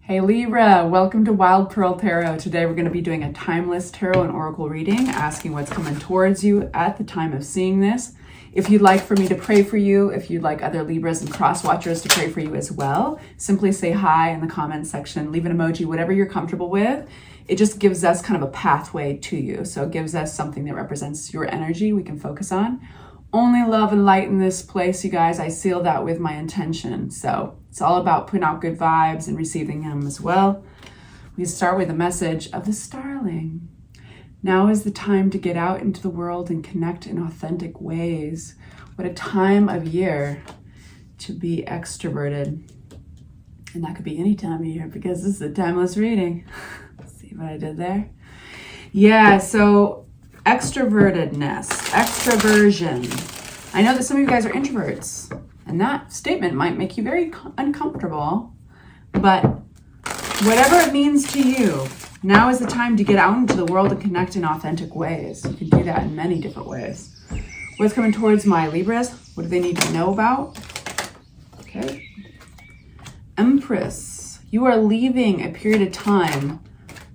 Hey Libra, welcome to Wild Pearl Tarot. Today we're going to be doing a timeless tarot and oracle reading, asking what's coming towards you at the time of seeing this. If you'd like for me to pray for you, if you'd like other Libras and cross watchers to pray for you as well, simply say hi in the comments section, leave an emoji, whatever you're comfortable with. It just gives us kind of a pathway to you. So it gives us something that represents your energy we can focus on. Only love and light in this place, you guys. I seal that with my intention. So it's all about putting out good vibes and receiving them as well. We start with a message of the starling. Now is the time to get out into the world and connect in authentic ways. What a time of year to be extroverted. And that could be any time of year because this is a timeless reading. See what I did there? Yeah, so extrovertedness, extroversion. I know that some of you guys are introverts, and that statement might make you very uncomfortable, but whatever it means to you, now is the time to get out into the world and connect in authentic ways. You can do that in many different ways. What's coming towards my Libras? What do they need to know about? Okay. Empress, you are leaving a period of time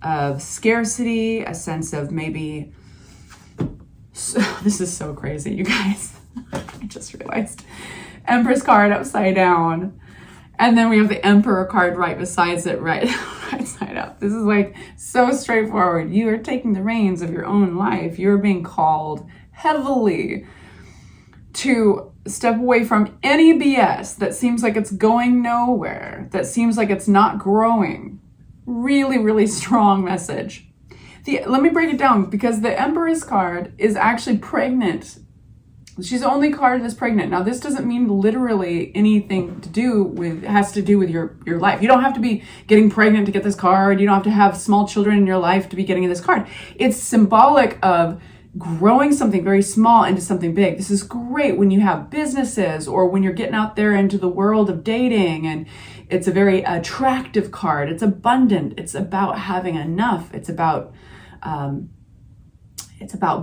of scarcity, a sense of maybe, this is so crazy, you guys. I just realized. Empress card upside down. And then we have the Emperor card right besides it, right side up. This is like so straightforward. You are taking the reins of your own life. You're being called heavily to step away from any BS that seems like it's going nowhere, that seems like it's not growing. Really, really strong message. Let me break it down because the Empress card is actually pregnant. She's the only card that's pregnant. Now, this doesn't mean literally anything to do with, has to do with your life. You don't have to be getting pregnant to get this card. You don't have to have small children in your life to be getting this card. It's symbolic of growing something very small into something big. This is great when you have businesses or when you're getting out there into the world of dating, and it's a very attractive card. It's abundant. It's about having enough. It's about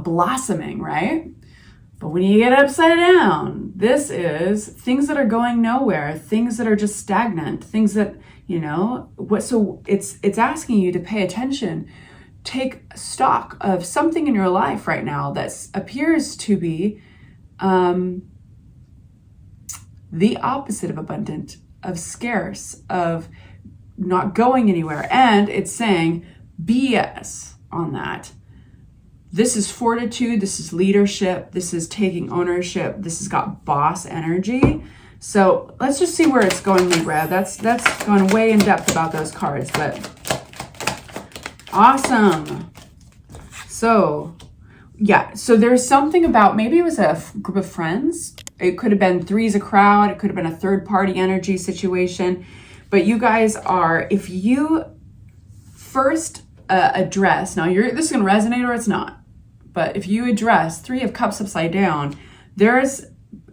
blossoming, right? But when you get upside down, this is things that are going nowhere, things that are just stagnant, things that, you know, so it's asking you to pay attention. Take stock of something in your life right now that appears to be the opposite of abundant, of scarce, of not going anywhere. And it's saying BS on that. This is fortitude, this is leadership, this is taking ownership, this has got boss energy. So let's just see where it's going, Libra. That's gone way in depth about those cards, but awesome. So yeah, so there's something about, maybe it was a group of friends. It could have been three's a crowd. It could have been a third party energy situation. But you guys are, if you first address, now this is going to resonate or it's not. But if you address Three of Cups upside down, there's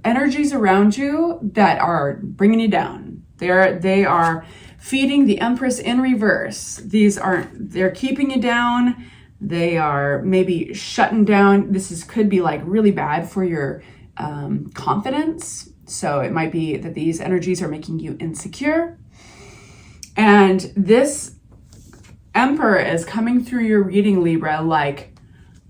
energies around you that are bringing you down. They are feeding the Empress in reverse. They're keeping you down. They are maybe shutting down. Could be like really bad for your confidence. So it might be that these energies are making you insecure. And this Emperor is coming through your reading, Libra, like,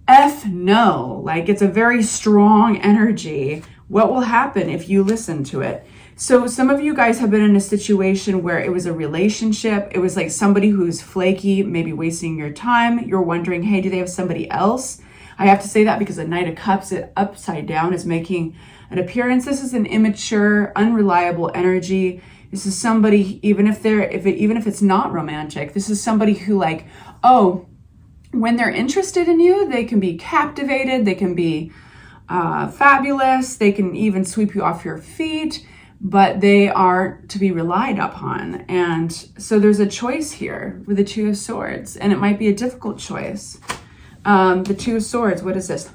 F no. Like, it's a very strong energy. What will happen if you listen to it? So some of you guys have been in a situation where it was a relationship. It was like somebody who's flaky, maybe wasting your time. You're wondering, hey, do they have somebody else? I have to say that because the Knight of Cups upside down is making an appearance. This is an immature, unreliable energy. This is somebody, even if it's not romantic, this is somebody who, like, when they're interested in you, they can be captivated, they can be fabulous, they can even sweep you off your feet, but they are to be relied upon. And so there's a choice here with the Two of Swords, and it might be a difficult choice. The Two of Swords, what is this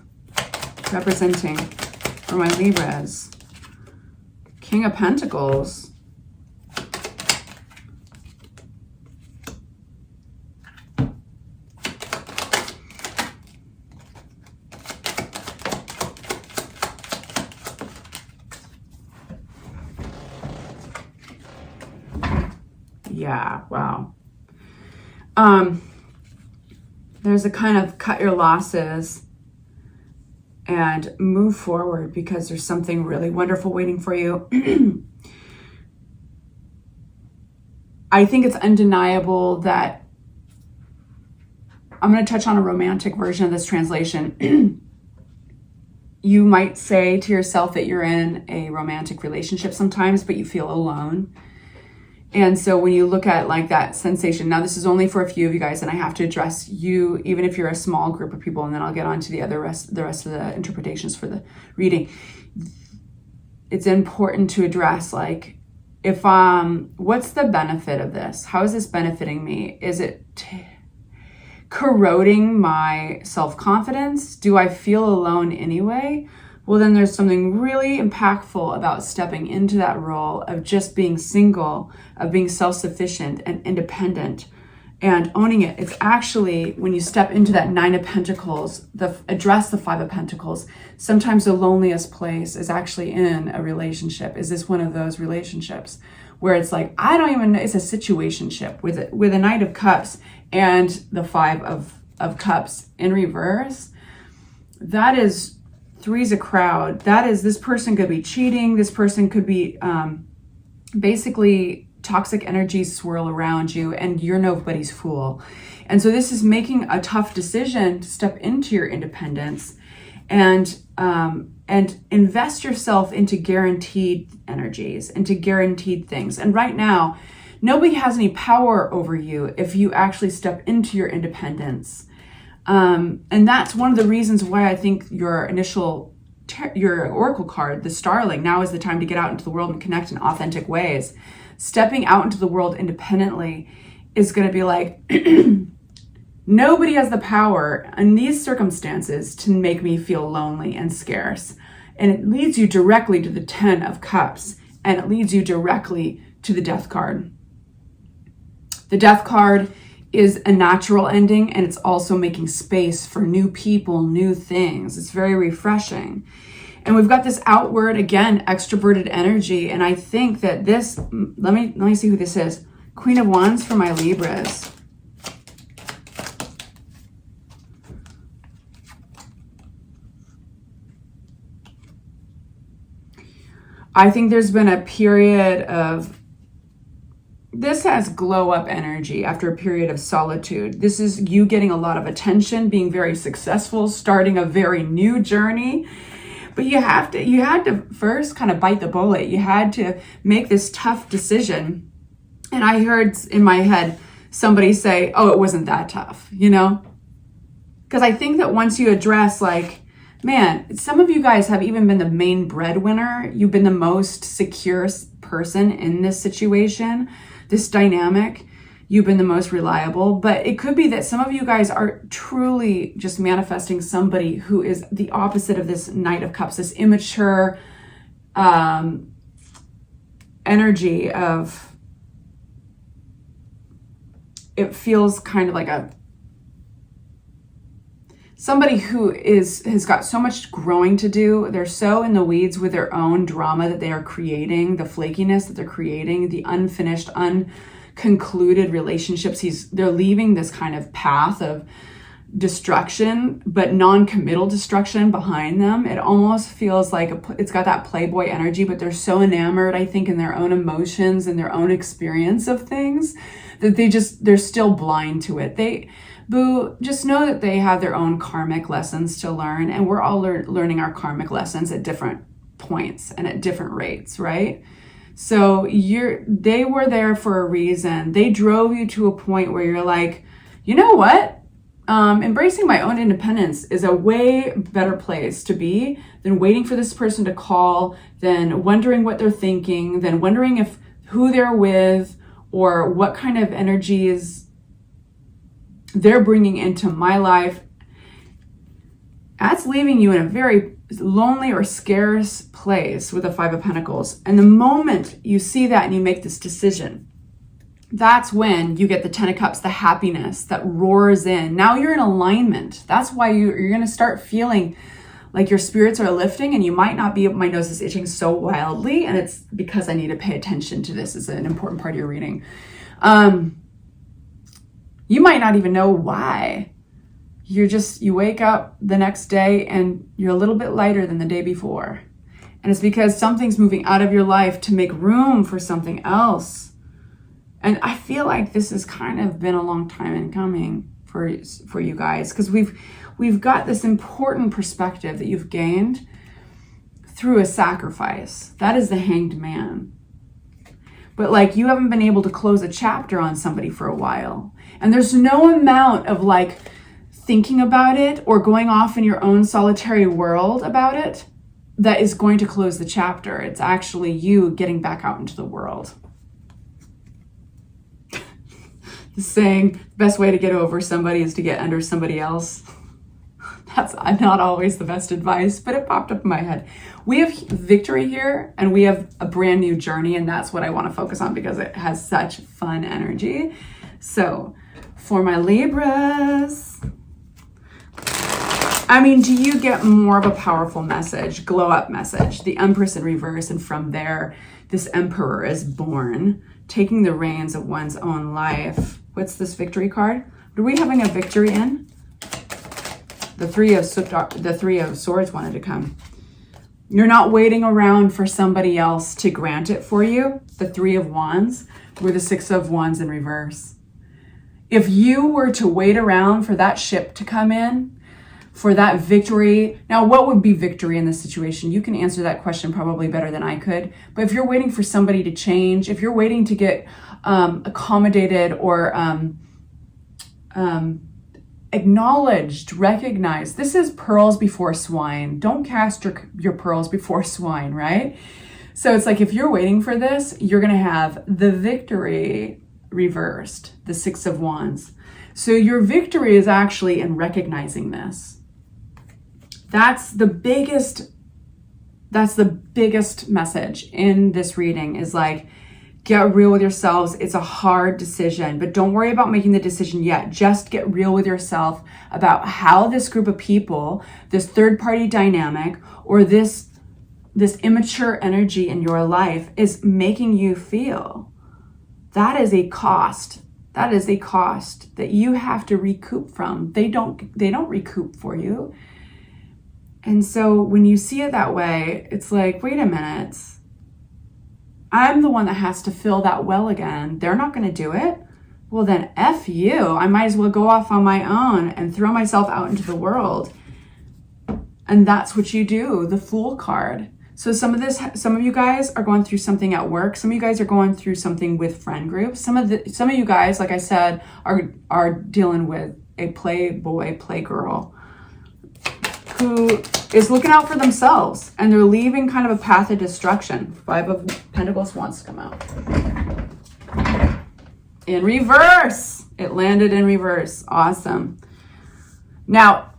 representing for my Libras? King of Pentacles. Yeah, wow. There's a kind of cut your losses and move forward because there's something really wonderful waiting for you. I think it's undeniable that I'm going to touch on a romantic version of this translation. You might say to yourself that you're in a romantic relationship sometimes, but you feel alone. And so when you look at like that sensation, now this is only for a few of you guys, and I have to address you, even if you're a small group of people, and then I'll get on to the rest of the interpretations for the reading. It's important to address, like, if what's the benefit of this? How is this benefiting me? Is it corroding my self-confidence? Do I feel alone anyway? Well, then there's something really impactful about stepping into that role of just being single, of being self-sufficient and independent and owning it. It's actually, when you step into that Nine of Pentacles, address the Five of Pentacles, sometimes the loneliest place is actually in a relationship. Is this one of those relationships where it's like, I don't even know, it's a situationship with a Knight of Cups and the Five of Cups in reverse? That is Three's a crowd. That is, this person could be cheating. This person could be basically toxic energies swirl around you and you're nobody's fool. And so this is making a tough decision to step into your independence and invest yourself into guaranteed energies, into guaranteed things. And right now, nobody has any power over you if you actually step into your independence. And that's one of the reasons why I think your oracle card, the Starling, now is the time to get out into the world and connect in authentic ways. Stepping out into the world independently is going to be like, nobody has the power in these circumstances to make me feel lonely and scarce. And it leads you directly to the Ten of Cups, and it leads you directly to the Death card. The Death card is a natural ending, and it's also making space for new people, new things. It's very refreshing. And we've got this outward, again, extroverted energy. And I think that this, let me see who this is. Queen of Wands for my Libras. I think there's been a period of, this has glow up energy after a period of solitude. This is you getting a lot of attention, being very successful, starting a very new journey. But you had to first kind of bite the bullet. You had to make this tough decision. And I heard in my head somebody say, oh, it wasn't that tough, you know? Because I think that once you address, like, man, some of you guys have even been the main breadwinner. You've been the most secure person in this situation, this dynamic. You've been the most reliable. But it could be that some of you guys are truly just manifesting somebody who is the opposite of this Knight of Cups, this immature energy of, it feels kind of like somebody who has got so much growing to do. They're so in the weeds with their own drama that they are creating, the flakiness that they're creating, the unfinished, unconcluded relationships. They're leaving this kind of path of destruction, but non-committal destruction behind them. It almost feels like it's got that Playboy energy, but they're so enamored, I think, in their own emotions and their own experience of things that they're still blind to it. Just know that they have their own karmic lessons to learn, and we're all learning our karmic lessons at different points and at different rates, right? So they were there for a reason. They drove you to a point where you're like, you know what? Embracing my own independence is a way better place to be than waiting for this person to call, than wondering what they're thinking, than wondering who they're with or what kind of energies they're bringing into my life. That's leaving you in a very lonely or scarce place with the Five of Pentacles. And the moment you see that and you make this decision, that's when you get the Ten of Cups, the happiness that roars in. Now you're in alignment. That's why you're going to start feeling like your spirits are lifting, and you might not be, my nose is itching so wildly, and it's because I need to pay attention to this. It's an important part of your reading. You might not even know why. You wake up the next day and you're a little bit lighter than the day before. And it's because something's moving out of your life to make room for something else. And I feel like this has kind of been a long time in coming for you guys, because we've got this important perspective that you've gained through a sacrifice. That is the Hanged Man. But like, you haven't been able to close a chapter on somebody for a while. And there's no amount of like thinking about it or going off in your own solitary world about it that is going to close the chapter. It's actually you getting back out into the world. The saying, the best way to get over somebody is to get under somebody else. That's not always the best advice, but it popped up in my head. We have victory here, and we have a brand new journey, and that's what I want to focus on because it has such fun energy. So, for my Libras, I mean, do you get more of a powerful message, glow up message, the Empress in reverse, and from there, this Emperor is born, taking the reins of one's own life. What's this victory card? Are we having a victory in? The three of Swords wanted to come. You're not waiting around for somebody else to grant it for you. The Three of Wands, or the Six of Wands in reverse. If you were to wait around for that ship to come in, for that victory. Now, what would be victory in this situation? You can answer that question probably better than I could. But if you're waiting for somebody to change, if you're waiting to get accommodated or acknowledged, recognized, this is pearls before swine. Don't cast your pearls before swine, right? So it's like, if you're waiting for this, you're going to have the victory reversed, the Six of Wands. So your victory is actually in recognizing this. That's the biggest message in this reading, is like, get real with yourselves. It's a hard decision, but don't worry about making the decision yet. Just get real with yourself about how this group of people, this third party dynamic, or this immature energy in your life is making you feel. That is a cost. That is a cost that you have to recoup from. They don't recoup for you. And so when you see it that way, it's like, wait a minute. I'm the one that has to fill that well again. They're not going to do it. Well, then F you. I might as well go off on my own and throw myself out into the world. And that's what you do, the Fool card. So some of you guys are going through something at work. Some of you guys are going through something with friend groups. Some of you guys, like I said, are dealing with a playboy, playgirl who is looking out for themselves, and they're leaving kind of a path of destruction. Five of Pentacles wants to come out. In reverse. It landed in reverse. Awesome. Now,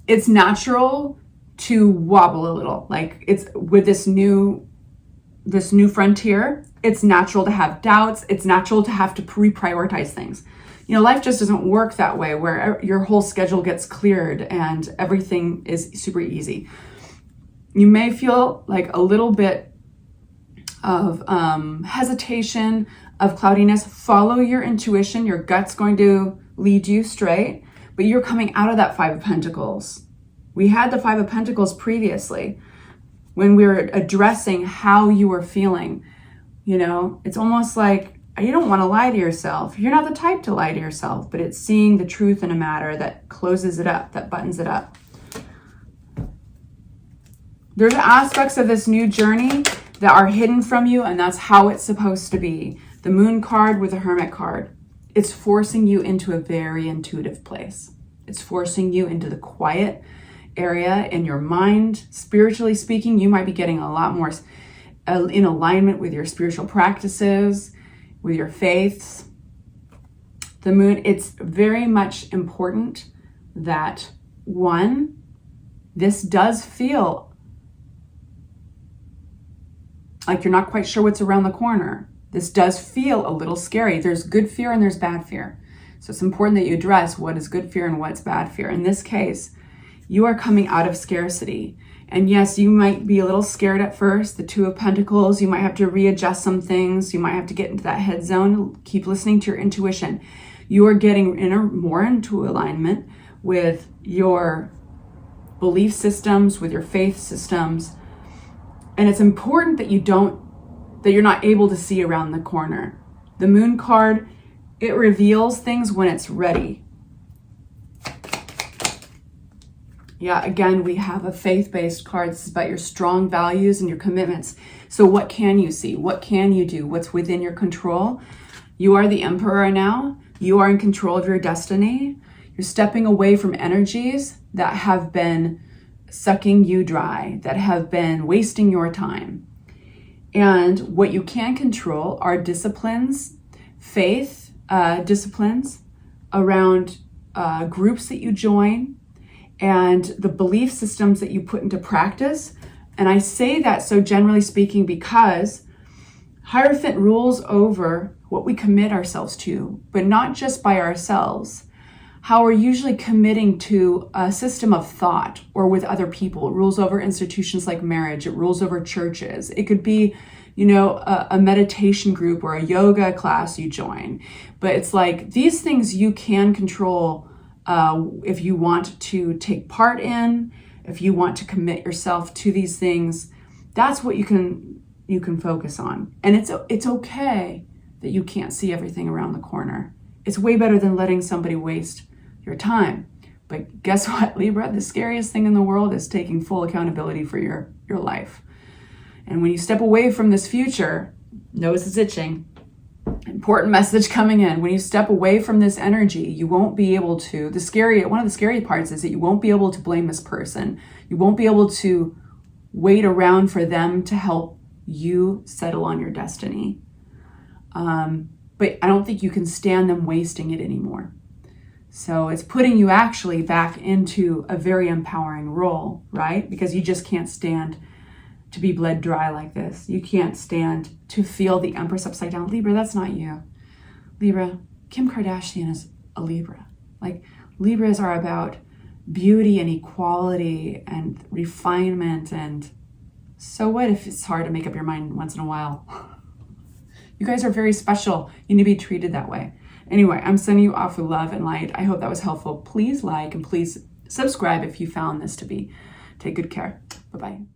it's natural to wobble a little. Like, it's with this new frontier, it's natural to have doubts. It's natural to have to reprioritize things. You know, life just doesn't work that way, where your whole schedule gets cleared and everything is super easy. You may feel like a little bit of hesitation, of cloudiness. Follow your intuition. Your gut's going to lead you straight, but you're coming out of that Five of Pentacles. We had the Five of Pentacles previously when we were addressing how you were feeling. You know, it's almost like you don't want to lie to yourself. You're not the type to lie to yourself, but it's seeing the truth in a matter that closes it up, that buttons it up. There's aspects of this new journey that are hidden from you, and that's how it's supposed to be. The Moon card with the Hermit card. It's forcing you into a very intuitive place. It's forcing you into the quiet area in your mind. Spiritually speaking, you might be getting a lot more in alignment with your spiritual practices, with your faiths. The Moon, it's very much important that, one, this does feel like you're not quite sure what's around the corner. This does feel a little scary. There's good fear and there's bad fear. So it's important that you address what is good fear and what's bad fear. In this case, you are coming out of scarcity. And yes, you might be a little scared at first, the Two of Pentacles. You might have to readjust some things. You might have to get into that head zone. Keep listening to your intuition. You are getting more into alignment with your belief systems, with your faith systems. And it's important that you're not able to see around the corner. The Moon card, it reveals things when it's ready. Yeah, again, we have a faith-based card. This is about your strong values and your commitments. So what can you see? What can you do? What's within your control? You are the Emperor now. You are in control of your destiny. You're stepping away from energies that have been sucking you dry, that have been wasting your time. And what you can control are disciplines, faith disciplines around groups that you join, and the belief systems that you put into practice. And I say that so generally speaking because Hierophant rules over what we commit ourselves to, but not just by ourselves. How we're usually committing to a system of thought or with other people. It rules over institutions like marriage. It rules over churches. It could be, a meditation group or a yoga class you join. But it's like these things you can control if you want to take part in, if you want to commit yourself to these things. That's what you can focus on. And it's okay that you can't see everything around the corner. It's way better than letting somebody waste your time. But guess what, Libra? The scariest thing in the world is taking full accountability for your life. And when you step away from this future, nose is itching. Important message coming in. When you step away from this energy, you won't be able to, one of the scary parts is that you won't be able to blame this person. You won't be able to wait around for them to help you settle on your destiny. But I don't think you can stand them wasting it anymore. So it's putting you actually back into a very empowering role, right? Because you just can't stand to be bled dry like this. You can't stand to feel the Empress upside down. Libra, that's not you. Libra, Kim Kardashian is a Libra. Like, Libras are about beauty and equality and refinement. And so what if it's hard to make up your mind once in a while? You guys are very special. You need to be treated that way. Anyway, I'm sending you off with love and light. I hope that was helpful. Please like and please subscribe if you found this to be. Take good care. Bye-bye.